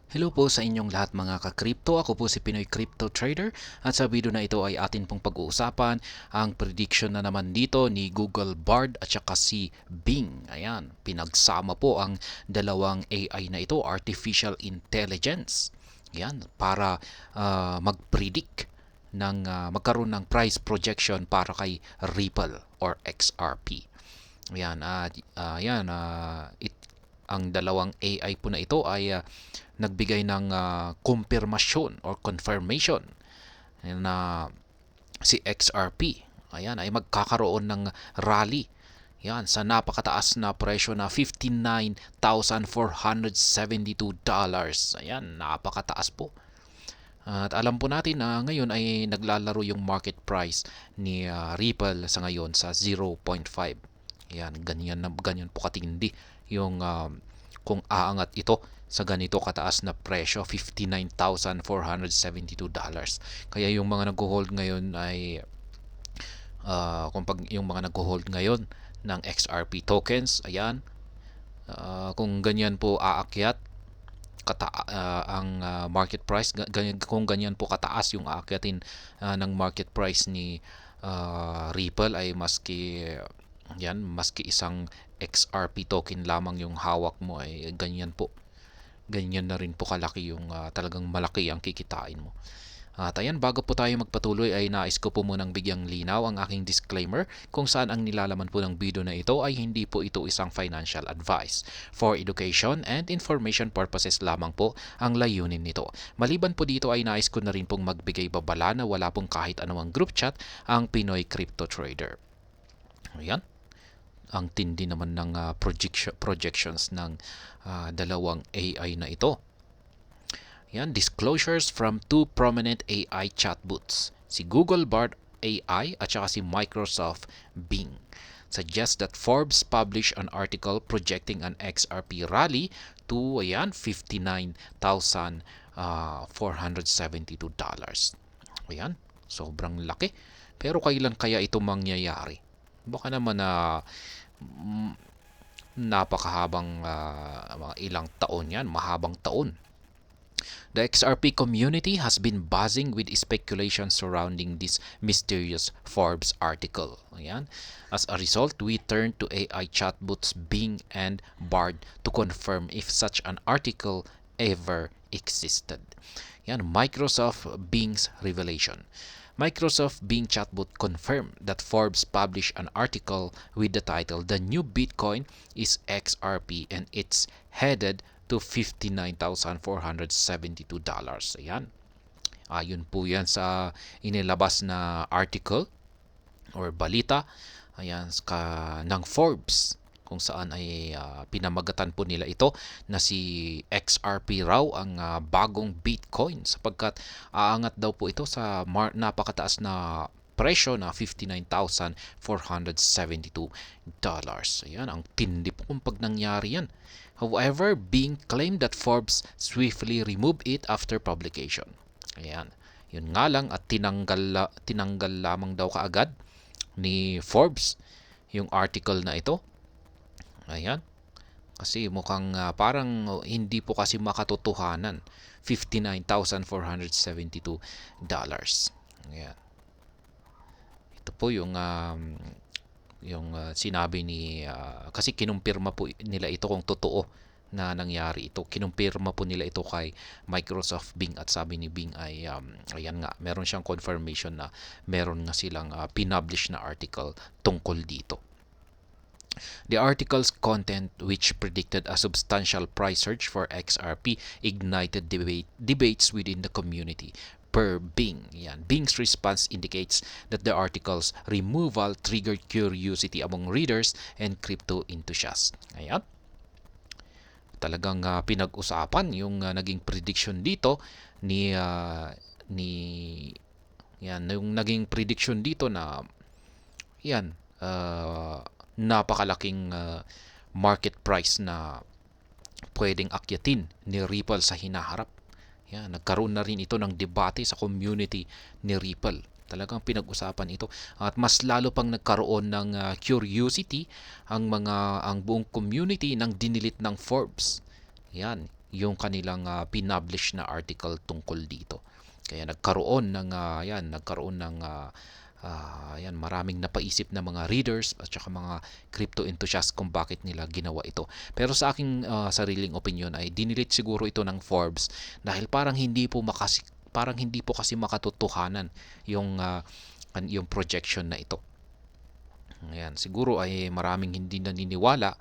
Hello po sa inyong lahat mga ka-crypto. Ako po si Pinoy Crypto Trader at sa video na ito ay atin pong pag-uusapan ang prediction na naman dito ni Google Bard at saka si Bing. Ayan, pinagsama po ang dalawang AI na ito, Artificial Intelligence. Ayan, para mag-predict ng magkaroon ng price projection para kay Ripple or XRP. Ayan, ang dalawang AI po na ito ay nagbigay ng kumpirmasyon or confirmation na si XRP ayan ay magkakaroon ng rally yan sa napakataas na presyo na $59,472. Ayan, napakataas po. At alam po natin na ngayon ay naglalaro yung market price ni Ripple sa ngayon sa 0.5. Yan, ganyan po katindi yung kung aangat ito sa ganito kataas na presyo, $59,472. Kaya yung mga nag-hold ngayon ay yung mga nag-hold ngayon ng XRP tokens, ayan, kung ganyan po aakyat ang market price, kung ganyan po kataas yung aakyatin ng market price ni Ripple ay maski isang XRP token lamang yung hawak mo ay ganyan na rin po kalaki yung talagang malaki ang kikitain mo. At ayan, bago po tayo magpatuloy ay nais ko po munang bigyang linaw ang aking disclaimer kung saan ang nilalaman po ng video na ito ay hindi po ito isang financial advice. For education and information purposes lamang po ang layunin nito. Maliban po dito ay nais ko na rin pong magbigay babala na wala pong kahit anumang group chat ang Pinoy Crypto Trader. Ayan, ang tindi naman ng projections ng dalawang AI na ito. Yan, disclosures from two prominent AI chatbots, si Google Bard AI at saka si Microsoft Bing, suggest that Forbes published an article projecting an XRP rally to $59,472. Ayan, sobrang laki. Pero kailan kaya ito mangyayari? Baka naman na napakahabang mga ilang taon yan, mahabang taon. The XRP community has been buzzing with speculation surrounding this mysterious Forbes article. Ayan. As a result, we turn to AI chatbots Bing and Bard to confirm if such an article ever existed. Yan, Microsoft Bing's revelation. Microsoft Bing chatbot confirmed that Forbes published an article with the title "The New Bitcoin is XRP and it's headed to $59,472. Ayan. Ayon po yan sa inilabas na article or balita ayan, ng Forbes kung saan ay pinamagatan po nila ito na si XRP raw ang bagong Bitcoin sapagkat aangat daw po ito sa napakataas na presyo na $59,472. Ayan, ang tindi po kung pag nangyari yan. However, Bing claimed that Forbes swiftly removed it after publication. Ayan. Yun nga lang at tinanggal lamang daw kaagad ni Forbes yung article na ito. Ayan. Kasi mukhang parang hindi po kasi makatotohanan. $59,472. Ayan. Ito po yung sinabi ni kasi kinumpirma po nila ito kung totoo na nangyari ito. Kinumpirma po nila ito kay Microsoft Bing at sabi ni Bing ay ayan nga, meron siyang confirmation na meron nga silang pinublish na article tungkol dito. The article's content, which predicted a substantial price surge for XRP, ignited debates within the community. Per Bing. Yan. Bing's response indicates that the article's removal triggered curiosity among readers and crypto enthusiasts. Ayan. Talagang pinag-usapan yung naging prediction dito ni yung naging prediction dito na yan napakalaking market price na pwedeng akyatin ni Ripple sa hinaharap. Yan, nagkaroon na rin ito ng debate sa community ni Ripple. Talagang pinag-usapan ito at mas lalo pang nagkaroon ng curiosity ang buong community ng dinilit ng Forbes. Yan, yung kanilang pinublish na article tungkol dito. Kaya nagkaroon ng maraming napaisip na mga readers at saka mga crypto enthusiasts kung bakit nila ginawa ito. Pero sa aking sariling opinion ay dinilit siguro ito ng Forbes dahil parang hindi po kasi makatotohanan yung projection na ito. Ayan, siguro ay maraming hindi naniniwala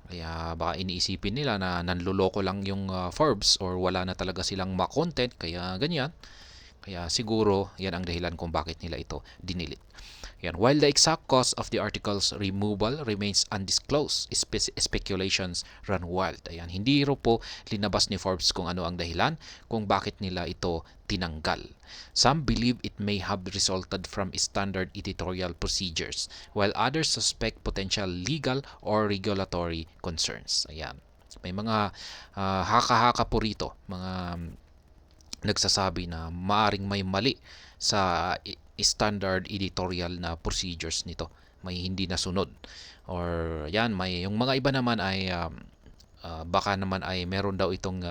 kaya baka iniisipin nila na nanloloko lang yung Forbes or wala na talaga silang ma-content kaya ganyan. Kaya siguro yan ang dahilan kung bakit nila ito dinilit. Yan. While the exact cause of the article's removal remains undisclosed, speculations run wild. Ayan. Hindi ro po linabas ni Forbes kung ano ang dahilan kung bakit nila ito tinanggal. Some believe it may have resulted from standard editorial procedures, while others suspect potential legal or regulatory concerns. Ayan. May mga haka-haka po rito, mga nagsasabi na maaring may mali sa standard editorial na procedures nito. May hindi nasunod. Or yan, may yung mga iba naman ay baka naman ay meron daw itong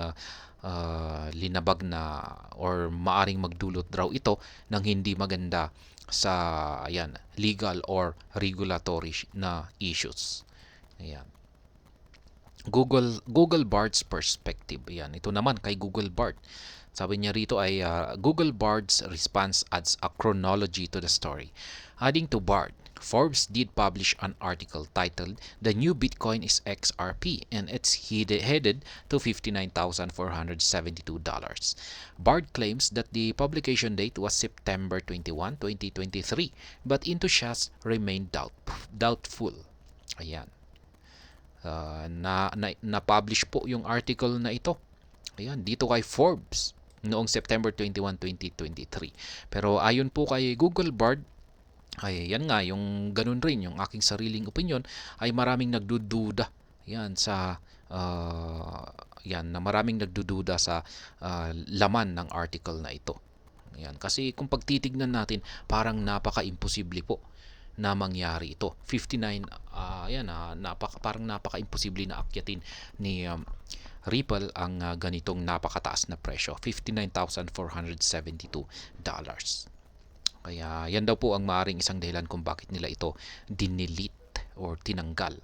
linabag na or maaring magdulot daw ito ng hindi maganda sa legal or regulatory na issues. Ayan. Google Bard's perspective. Ayan, ito naman kay Google Bard. Sabi niya rito ay Google Bard's response adds a chronology to the story. Adding to Bard, Forbes did publish an article titled "The New Bitcoin is XRP" and it's headed to $59,472. Bard claims that the publication date was September 21, 2023, but enthusiasts remain doubtful. Ayan. Na-publish po yung article na ito. Ayan, dito kay Forbes noong September 21, 2023. Pero ayon po kay Google Bard, ay yan nga, yung ganun rin, yung aking sariling opinion, ay maraming nagdududa yan sa na maraming nagdududa sa laman ng article na ito. Yan, kasi kung pagtitignan natin, parang napaka-imposible po na mangyari ito. 59 parang napaka-imposible na akyatin ni Ripple ang ganitong napakataas na presyo, $59,472. Kaya yan daw po ang maaring isang dahilan kung bakit nila ito dinilit or tinanggal.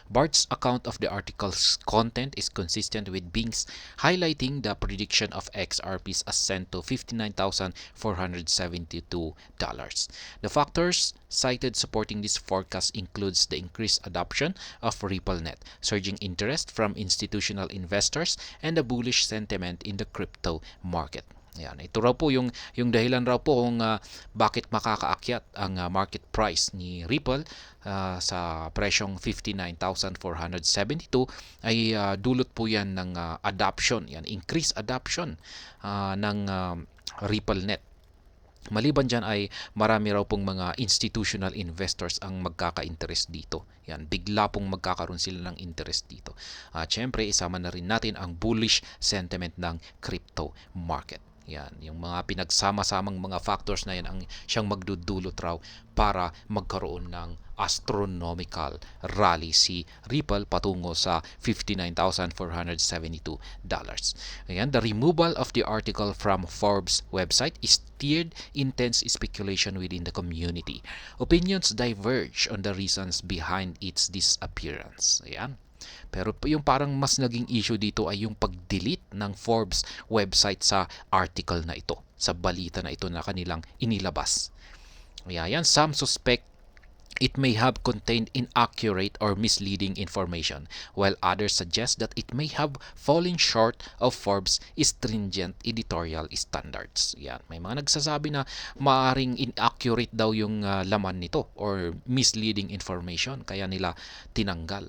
Bart's account of the article's content is consistent with Bing's, highlighting the prediction of XRP's ascent to $59,472. The factors cited supporting this forecast includes the increased adoption of RippleNet, surging interest from institutional investors, and the bullish sentiment in the crypto market. Yan, ito raw po yung dahilan raw po kung bakit makakaakyat ang market price ni Ripple sa presyong 59,472 ay dulot po yan ng adoption, increased adoption ng RippleNet. Maliban dyan ay marami raw pong mga institutional investors ang magkaka-interest dito. Yan, bigla pong magkakaroon sila ng interest dito. At syempre, isama na rin natin ang bullish sentiment ng crypto market. Yan, yung mga pinagsama-samang mga factors na yan ang siyang magdudulot raw para magkaroon ng astronomical rally si Ripple patungo sa $59,472. Ayan, the removal of the article from Forbes website stirred intense speculation within the community. Opinions diverge on the reasons behind its disappearance. Ayan. Pero yung parang mas naging issue dito ay yung pag-delete ng Forbes website sa article na ito, sa balita na ito na kanilang inilabas. Ayan, some suspect it may have contained inaccurate or misleading information, while others suggest that it may have fallen short of Forbes' stringent editorial standards. Yan, may mga nagsasabi na maaring inaccurate daw yung laman nito or misleading information kaya nila tinanggal.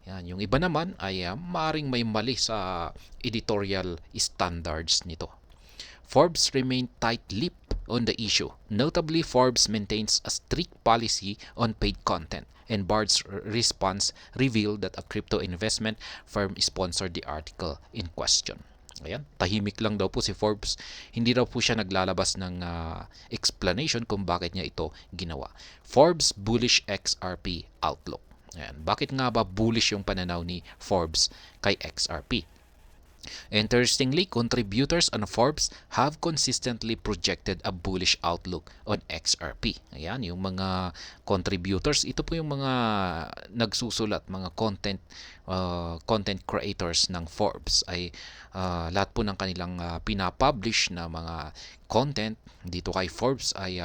Yan, yung iba naman ay maaring may mali sa editorial standards nito. Forbes remained tight-lipped on the issue. Notably, Forbes maintains a strict policy on paid content, and Bard's response revealed that a crypto investment firm sponsored the article in question. Ayan, tahimik lang daw po si Forbes. Hindi daw po siya naglalabas ng explanation kung bakit niya ito ginawa. Forbes bullish XRP outlook. Ayan, bakit nga ba bullish yung pananaw ni Forbes kay XRP? Interestingly, contributors on Forbes have consistently projected a bullish outlook on XRP. Ayan, yung mga contributors, ito po yung mga nagsusulat, mga content creators ng Forbes ay lahat po ng kanilang pinapublish na mga content dito kay Forbes ay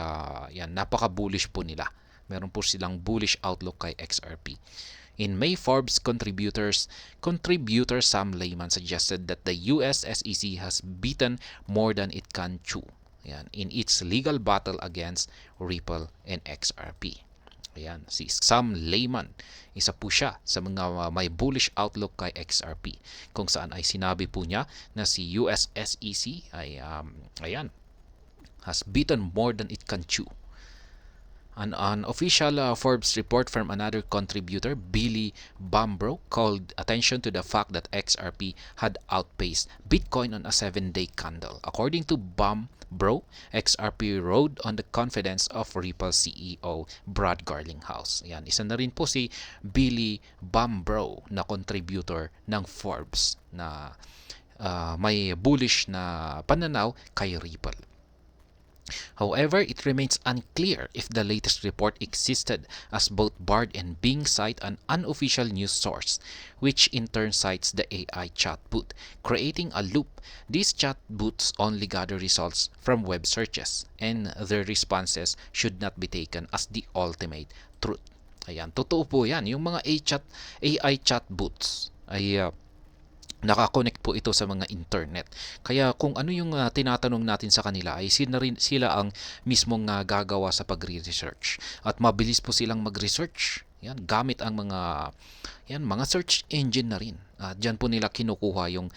yan, napaka-bullish po nila. Meron po silang bullish outlook kay XRP. In May, Forbes contributor Sam Lehman suggested that the US SEC has beaten more than it can chew, ayan, in its legal battle against Ripple and XRP. Ayan, si Sam Lehman, isa po siya sa mga may bullish outlook kay XRP, kung saan ay sinabi po niya na si US SEC ay ayan, has beaten more than it can chew. An official Forbes report from another contributor, Billy Bambro, called attention to the fact that XRP had outpaced Bitcoin on a 7-day candle. According to Bambro, XRP rode on the confidence of Ripple CEO Brad Garlinghouse. Yan, isa na rin po si Billy Bambro na contributor ng Forbes na may bullish na pananaw kay Ripple. However, it remains unclear if the latest report existed, as both Bard and Bing cite an unofficial news source, which in turn cites the AI chatbot, creating a loop. These chatbots only gather results from web searches, and their responses should not be taken as the ultimate truth. Ayan, totoo po yan. Yung mga AI chatbots ay nakakonect po ito sa mga internet. Kaya kung ano yung tinatanong natin sa kanila ay sila ang mismong gagawa sa pagre-research. At mabilis po silang mag-research. Yan, gamit ang mga search engine na rin. Diyan po nila kinukuha yung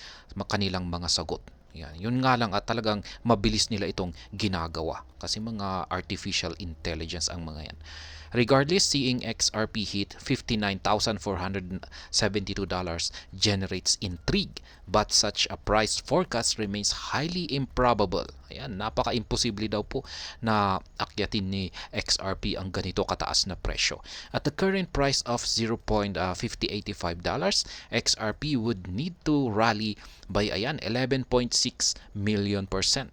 kanilang mga sagot. Yan, yun nga lang at talagang mabilis nila itong ginagawa kasi mga artificial intelligence ang mga yan. Regardless, seeing XRP hit $59,472 generates intrigue, but such a price forecast remains highly improbable. Ayan, napaka-imposible daw po na akyatin ni XRP ang ganito kataas na presyo. At the current price of $0.5085, XRP would need to rally by 11.6 million %.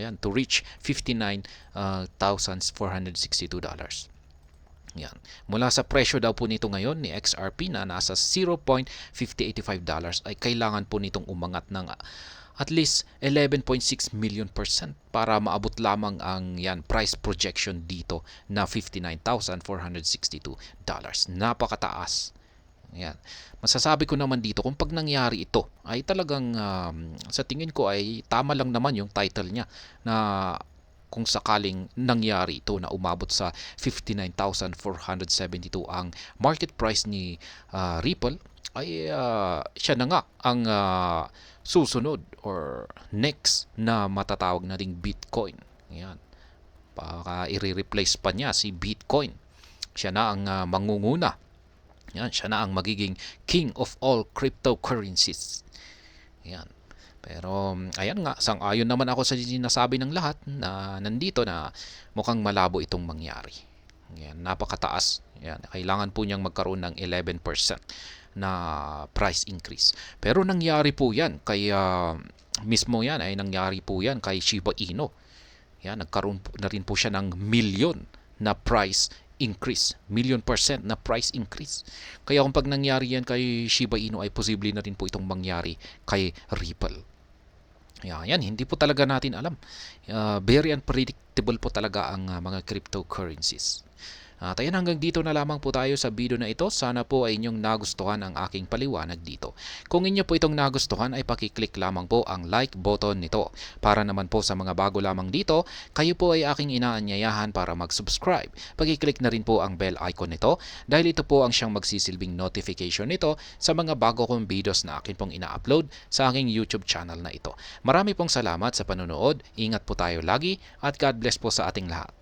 Ayan, to reach $59,462. Yan. Mula sa presyo daw po nito ngayon ni XRP na nasa $0.5085 ay kailangan po nitong umangat ng at least 11.6 million % para maabot lamang ang price projection dito na $59,462. Napakataas. Yan. Masasabi ko naman dito kung pag nangyari ito ay talagang sa tingin ko ay tama lang naman yung title niya na kung sakaling nangyari ito na umabot sa 59,472 ang market price ni Ripple ay siya na nga ang susunod or next na matatawag na ding Bitcoin. Yan. Baka i-replace pa niya si Bitcoin. Siya na ang mangunguna. Yan, siya na ang magiging king of all cryptocurrencies. Yan. Pero ayan nga, sang-ayon naman ako sa sinasabi ng lahat na nandito na mukhang malabo itong mangyari. Yan, napakataas. Yan, kailangan po niyang magkaroon ng 11% na price increase. Pero nangyari po yan kay mismo yan ay nangyari po yan kay Shiba Inu. Yan, nagkaroon na rin po siya ng milyon na price increase, million % na price increase. Kaya kung pag nangyari yan kay Shiba Inu ay posible na rin po itong mangyari kay Ripple. Yan, hindi po talaga natin alam. Very unpredictable po talaga ang mga cryptocurrencies. At ayan, hanggang dito na lamang po tayo sa video na ito. Sana po ay inyong nagustuhan ang aking paliwanag dito. Kung inyo po itong nagustuhan ay pakiclick lamang po ang like button nito. Para naman po sa mga bago lamang dito, kayo po ay aking inaanyayahan para mag-subscribe. Pakiclick na rin po ang bell icon nito dahil ito po ang siyang magsisilbing notification nito sa mga bago kong videos na akin pong ina-upload sa aking YouTube channel na ito. Marami pong salamat sa panonood. Ingat po tayo lagi at God bless po sa ating lahat.